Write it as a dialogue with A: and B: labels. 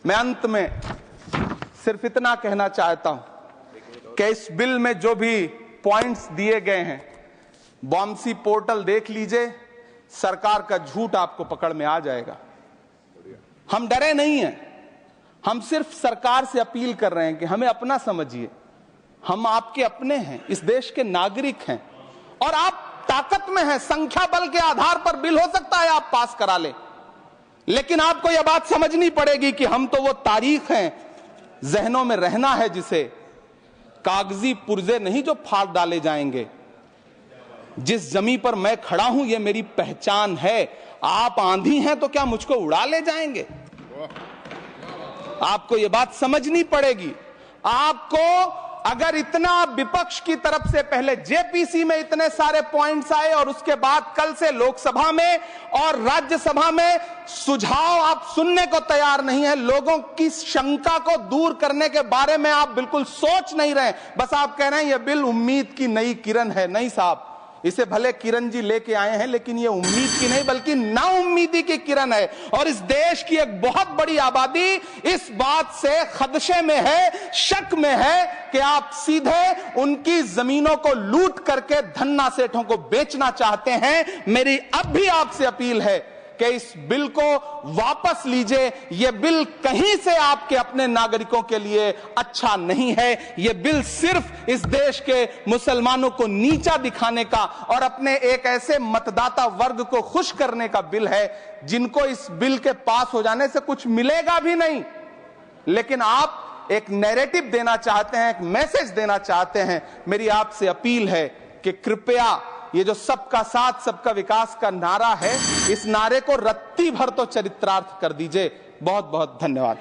A: मैं अंत में सिर्फ इतना कहना चाहता हूं कि इस बिल में जो भी पॉइंट्स दिए गए हैं, बॉम्सी पोर्टल देख लीजिए, सरकार का झूठ आपको पकड़ में आ जाएगा। हम डरे नहीं हैं, हम सिर्फ सरकार से अपील कर रहे हैं कि हमें अपना समझिए। हम आपके अपने हैं, इस देश के नागरिक हैं और आप ताकत में हैं। संख्या बल के आधार पर बिल हो सकता है आप पास करा ले, लेकिन आपको यह बात समझनी पड़ेगी कि हम तो वो तारीख हैं, जहनों में रहना है जिसे, कागजी पुर्जे नहीं जो फाड़ डाले जाएंगे। जिस जमीन पर मैं खड़ा हूं ये मेरी पहचान है। आप आंधी हैं तो क्या मुझको उड़ा ले जाएंगे? आपको यह बात समझनी पड़ेगी। आपको अगर इतना विपक्ष की तरफ से पहले जेपीसी में इतने सारे पॉइंट्स आए और उसके बाद कल से लोकसभा में और राज्यसभा में सुझाव आप सुनने को तैयार नहीं है, लोगों की शंका को दूर करने के बारे में आप बिल्कुल सोच नहीं रहे, बस आप कह रहे हैं यह बिल उम्मीद की नई किरण है। नहीं साहब, इसे भले किरण जी लेके आए हैं, लेकिन ये उम्मीद की नहीं बल्कि नाउम्मीदी की किरण है। और इस देश की एक बहुत बड़ी आबादी इस बात से खदशे में है, शक में है कि आप सीधे उनकी जमीनों को लूट करके धन्ना सेठों को बेचना चाहते हैं। मेरी अब भी आपसे अपील है कि इस बिल को वापस लीजिए। यह बिल कहीं से आपके अपने नागरिकों के लिए अच्छा नहीं है। यह बिल सिर्फ इस देश के मुसलमानों को नीचा दिखाने का और अपने एक ऐसे मतदाता वर्ग को खुश करने का बिल है जिनको इस बिल के पास हो जाने से कुछ मिलेगा भी नहीं। लेकिन आप एक नैरेटिव देना चाहते हैं, एक मैसेज देना चाहते हैं। मेरी आपसे अपील है कि कृपया ये जो सबका साथ सबका विकास का नारा है, इस नारे को रत्ती भर तो चरित्रार्थ कर दीजिए। बहुत बहुत धन्यवाद।